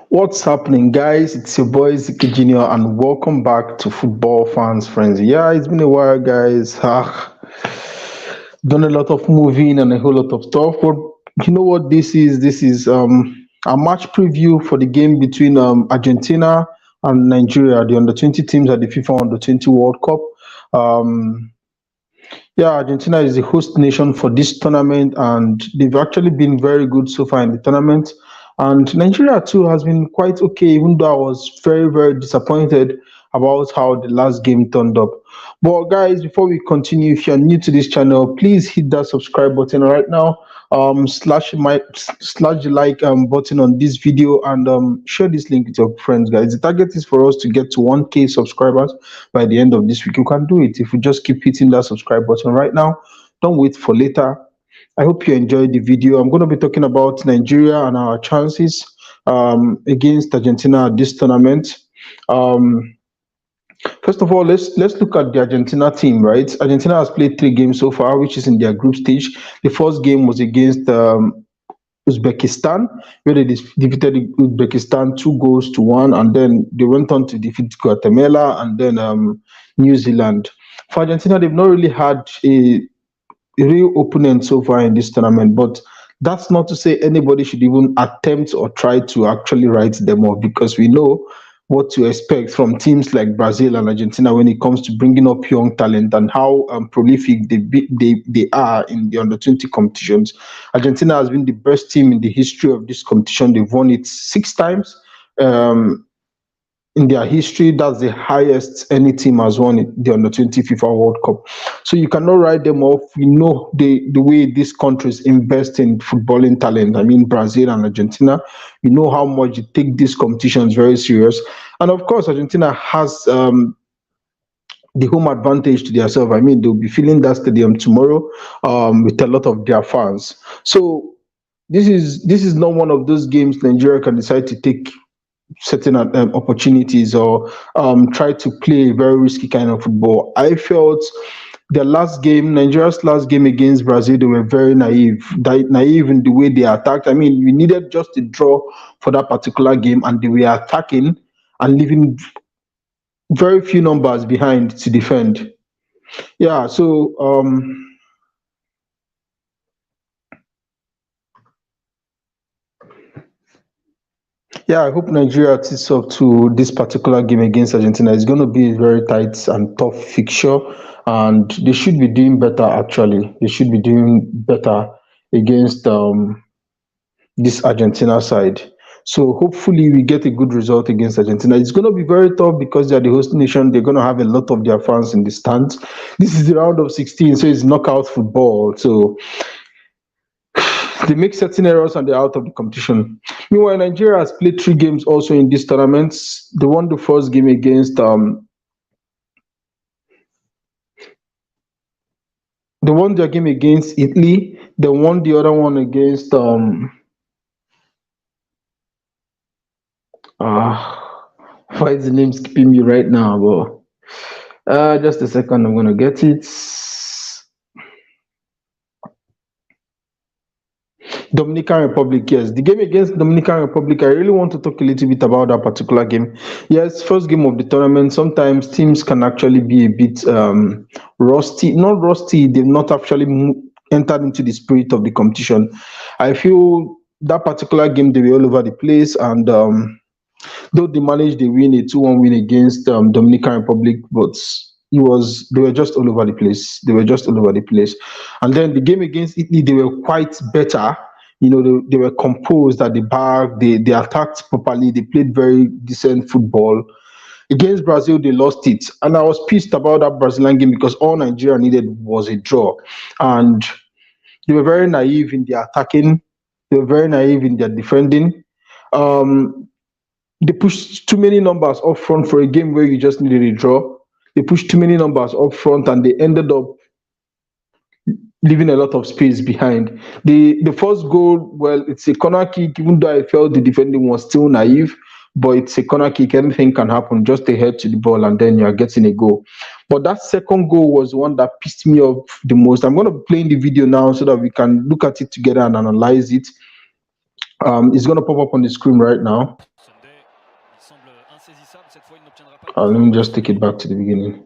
What's happening, guys? It's your boy Ziki Junior, and welcome back to Football Fans Friends. Yeah, it's been a while, guys. Done a lot of moving and a whole lot of stuff. But you know what this is? This is a match preview for the game between Argentina and Nigeria, the under 20 teams at the FIFA Under 20 World Cup. Um, yeah, Argentina is the host nation for this tournament, and they've actually been very good so far in the tournament. And Nigeria too has been quite okay, even though I was very, very disappointed about how the last game turned up. But guys, before we continue, if you're new to this channel, please hit that subscribe button right now. Slash the like button on this video and share this link with your friends, guys. The target is for us to get to 1K subscribers by the end of this week. You can do it if you just keep hitting that subscribe button right now. Don't wait for later. I hope you enjoyed the video. I'm going to be talking about Nigeria and our chances against Argentina at this tournament. Um, First of all, let's look at the Argentina team, right? Argentina has played 3 games so far, which is in their group stage. The first game was against Uzbekistan, where they defeated Uzbekistan 2 goals to 1, and then they went on to defeat Guatemala and then New Zealand. For Argentina, they've not really had a real opponent so far in this tournament, but that's not to say anybody should even attempt or try to actually write them off, because we know what to expect from teams like Brazil and Argentina when it comes to bringing up young talent and how prolific they are in the under 20 competitions. Argentina has been the best team in the history of this competition. They've won it 6 times. Um, in their history, that's the highest any team has won it, the under 20 FIFA World Cup. So you cannot write them off. We know the way these countries invest in footballing talent. I mean, Brazil and Argentina, we know how much they take these competitions very serious. And of course, Argentina has the home advantage to themselves. I mean, they'll be filling that stadium tomorrow with a lot of their fans. So this is not one of those games Nigeria can decide to take certain opportunities or try to play a very risky kind of football. I felt the last game, Nigeria's last game against Brazil, they were very naive in the way they attacked. I mean, we needed just a draw for that particular game, and they were attacking and leaving very few numbers behind to defend. Yeah, so yeah, I hope Nigeria sits up to this particular game against Argentina. It's going to be a very tight and tough fixture, and they should be doing better. Actually, they should be doing better against this Argentina side. So hopefully we get a good result against Argentina. It's going to be very tough because they are the host nation. They're going to have a lot of their fans in the stands. This is the round of 16, so it's knockout football. So they make certain errors and they're out of the competition. Meanwhile, Nigeria has played 3 games also in these tournaments. They won the first game against they won their game against Italy. They won the other one against why is the name skipping me right now? But just a second, I'm gonna get it. Dominican Republic, yes. The game against Dominican Republic, I really want to talk a little bit about that particular game. Yes, first game of the tournament. Sometimes teams can actually be a bit rusty. Not rusty, they've not actually entered into the spirit of the competition. I feel that particular game, they were all over the place, and though they managed the win, a 2-1 win against Dominican Republic, but they were just all over the place. They were just all over the place. And then the game against Italy, they were quite better. You know, they were composed at the back. They attacked properly. They played very decent football. Against Brazil, they lost it, and I was pissed about that Brazilian game because all Nigeria needed was a draw, and they were very naive in their attacking. They were very naive in their defending. Um, they pushed too many numbers up front for a game where you just needed a draw. They pushed too many numbers up front, and they ended up leaving a lot of space behind. The first goal, well, it's a corner kick, even though I felt the defending was still naive, but it's a corner kick, anything can happen, just a head to the ball, and then you're getting a goal. But that second goal was the one that pissed me off the most. I'm going to be playing the video now so that we can look at it together and analyze it. It's going to pop up on the screen right now. Let me just take it back to the beginning.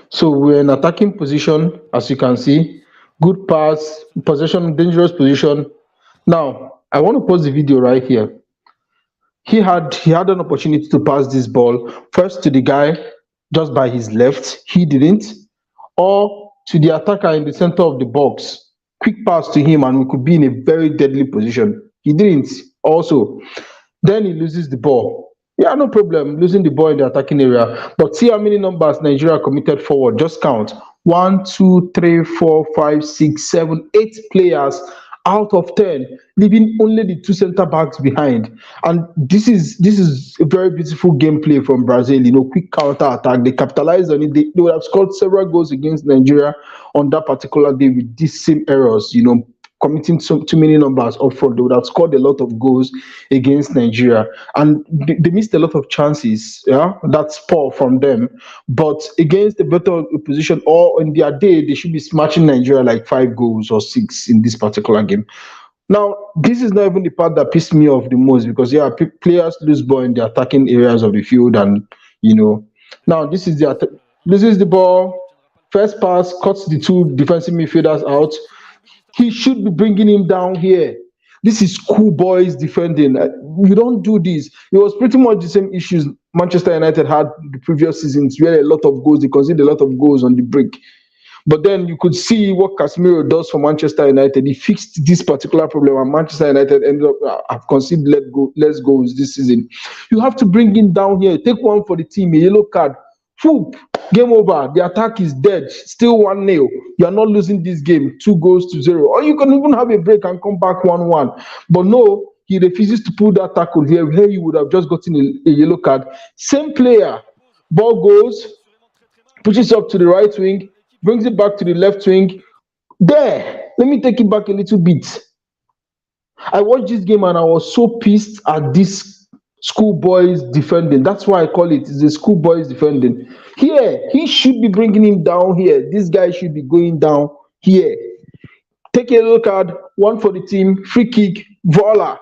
So we're in attacking position, as you can see. Good pass, possession, dangerous position. Now, I want to pause the video right here. He had an opportunity to pass this ball first to the guy just by his left. He didn't. Or to the attacker in the center of the box. Quick pass to him, and we could be in a very deadly position. He didn't. Also, then he loses the ball. Yeah, no problem losing the ball in the attacking area. But see how many numbers Nigeria committed forward. Just count. One, two, three, four, five, six, seven, 8 players out of 10, leaving only the two center backs behind. And this is a very beautiful gameplay from Brazil. Quick counter attack. They capitalized on it. They would have scored several goals against Nigeria on that particular day with these same errors. Committing too many numbers up front. They would have scored a lot of goals against Nigeria, and they missed a lot of chances. Yeah, that's poor from them. But against the better opposition, or in their day, they should be smashing Nigeria like 5 goals or 6 in this particular game. Now, this is not even the part that pissed me off the most, because yeah, players lose ball in the attacking areas of the field, and you know, now this is the ball. First pass cuts the two defensive midfielders out. He should be bringing him down here. This is schoolboys defending. You don't do this. It was pretty much the same issues Manchester United had the previous seasons, where a lot of goals, they conceded a lot of goals on the break. But then you could see what Casemiro does for Manchester United. He fixed this particular problem, and Manchester United ended up have conceded less goals this season. You have to bring him down here. Take one for the team, a yellow card. Whoop, game over. The attack is dead. Still 1-0. You are not losing this game 2 goals to 0. Or you can even have a break and come back 1-1. But no, he refuses to pull that tackle here. Here you would have just gotten a yellow card. Same player. Ball goes, pushes up to the right wing, brings it back to the left wing. There, let me take it back a little bit. I watched this game and I was so pissed at this schoolboys defending. That's why I call it the schoolboys defending. Here, he should be bringing him down here. This guy should be going down here. Take a look at one for the team, free kick, voila.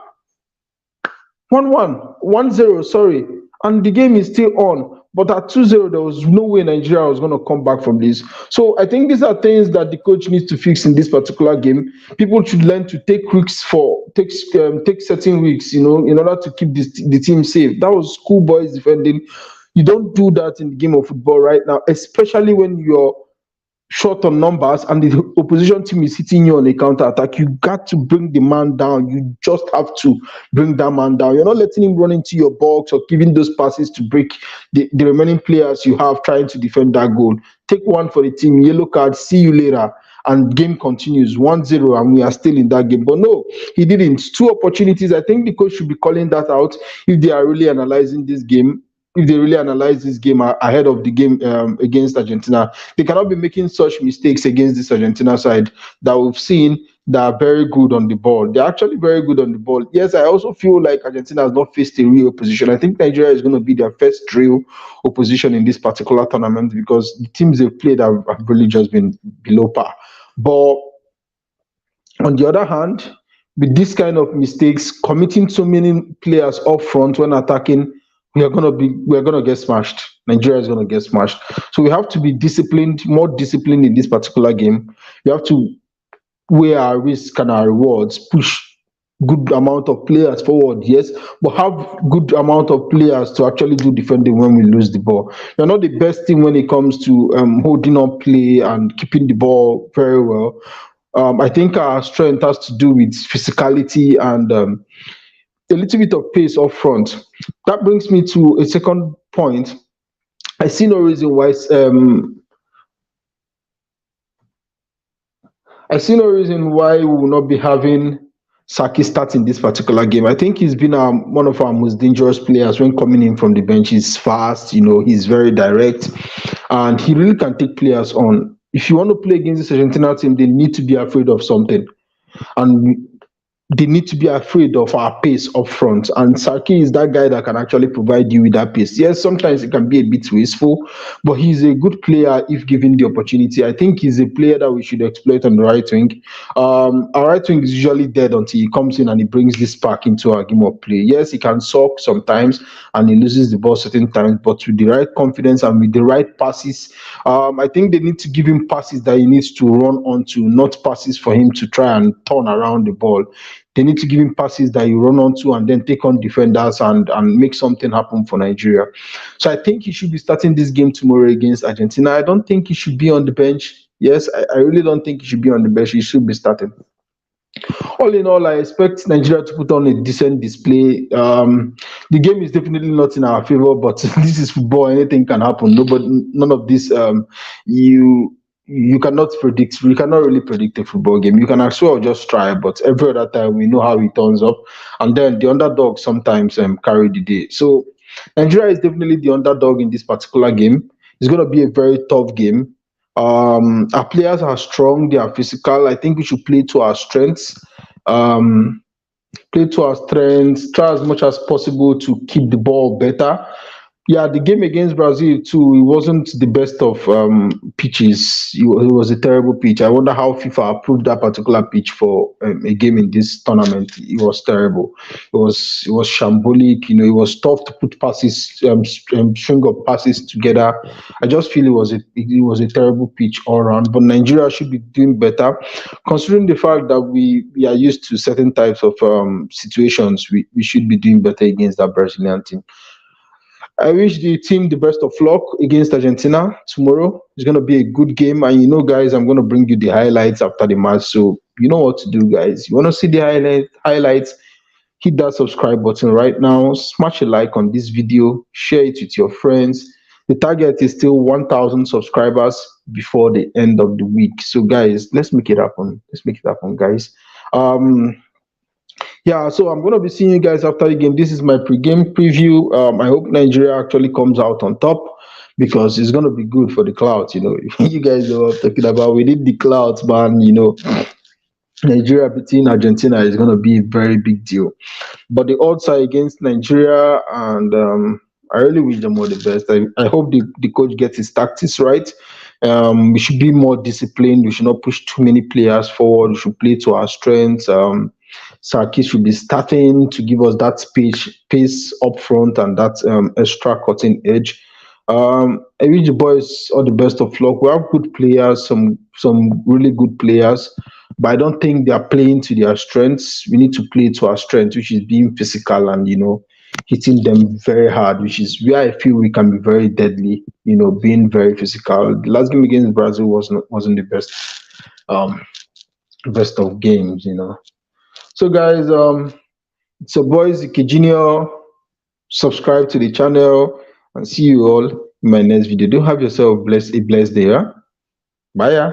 1-1, 1-0, sorry. And the game is still on. But at 2-0, there was no way Nigeria was going to come back from this. So I think these are things that the coach needs to fix in this particular game. People should learn to take take certain risks, in order to keep the team safe. That was schoolboys defending. You don't do that in the game of football right now, especially when you're short on numbers and the opposition team is hitting you on a counter attack. You got to bring the man down. You just have to bring that man down. You're not letting him run into your box or giving those passes to break the remaining players you have trying to defend that goal. Take one for the team, yellow card, see you later. And game continues 1-0, and we are still in that game. But no, he didn't. 2 opportunities. I think the coach should be calling that out if they are really analyzing this game. If they really analyze this game ahead of the game against Argentina, they cannot be making such mistakes against this Argentina side that we've seen that are very good on the ball. They're actually very good on the ball. Yes, I also feel like Argentina has not faced a real opposition. I think Nigeria is going to be their first real opposition in this particular tournament, because the teams they've played have really just been below par. But on the other hand, with this kind of mistakes, committing so many players up front when attacking, we're gonna get smashed. Nigeria is gonna get smashed. So we have to be disciplined, more disciplined in this particular game. We have to weigh our risk and our rewards, push good amount of players forward, yes, but have good amount of players to actually do defending when we lose the ball. You're not the best team when it comes to holding up play and keeping the ball very well. I think our strength has to do with physicality and a little bit of pace up front. That brings me to a second point. I see no reason why we will not be having Saki starting this particular game. I think he's been one of our most dangerous players when coming in from the bench. He's fast, he's very direct, and he really can take players on. If you want to play against this Argentina team, they need to be afraid of something. And they need to be afraid of our pace up front. And Saki is that guy that can actually provide you with that pace. Yes, sometimes it can be a bit wasteful, but he's a good player if given the opportunity. I think he's a player that we should exploit on the right wing. Our right wing is usually dead until he comes in and he brings this spark into our game of play. Yes, he can suck sometimes and he loses the ball certain times, but with the right confidence and with the right passes, I think they need to give him passes that he needs to run onto, not passes for him to try and turn around the ball. They need to give him passes that you run onto and then take on defenders and make something happen for Nigeria. So I think he should be starting this game tomorrow against Argentina. I don't think he should be on the bench. Yes, I really don't think he should be on the bench. He should be starting. All in all, I expect Nigeria to put on a decent display. The game is definitely not in our favor, but this is football. Anything can happen. Nobody, none of this. You cannot predict. You cannot really predict a football game. You can as well just try, but every other time we know how it turns up, and then the underdog sometimes carry the day. So Nigeria is definitely the underdog in this particular game. It's going to be a very tough game. Our players are strong, they are physical. I think we should play to our strengths. Um, Play to our strengths, try as much as possible to keep the ball better. Yeah, the game against Brazil too, it wasn't the best of pitches. It was a terrible pitch. I wonder how FIFA approved that particular pitch for a game in this tournament. It was terrible. It was shambolic. It was tough to put passes, string of passes together. I just feel it was a terrible pitch all around. But Nigeria should be doing better, considering the fact that we are used to certain types of situations. We should be doing better against that Brazilian team. I wish the team the best of luck against Argentina tomorrow. It's going to be a good game. And guys, I'm going to bring you the highlights after the match. So, you know what to do, guys. You want to see the highlights? Hit that subscribe button right now. Smash a like on this video. Share it with your friends. The target is still 1,000 subscribers before the end of the week. So, guys, let's make it happen. Let's make it happen, guys. Yeah, so I'm gonna be seeing you guys after the game. This is my pre-game preview. I hope Nigeria actually comes out on top because it's gonna be good for the clouds. You guys know what I'm talking about. We need the clouds, man. Nigeria beating Argentina is gonna be a very big deal. But the odds are against Nigeria, and I really wish them all the best. I hope the coach gets his tactics right. We should be more disciplined. We should not push too many players forward. We should play to our strengths. Saki should be starting to give us that pace up front and that extra cutting edge. I wish the boys all the best of luck. We have good players, some really good players, but I don't think they are playing to their strengths. We need to play to our strength, which is being physical and hitting them very hard, which is where I feel we can be very deadly. Being very physical. The last game against Brazil wasn't the um best of games. So guys, it's your boy Ziki Junior. Subscribe to the channel and see you all in my next video. Do have yourself a blessed day. Huh? Bye. Yeah.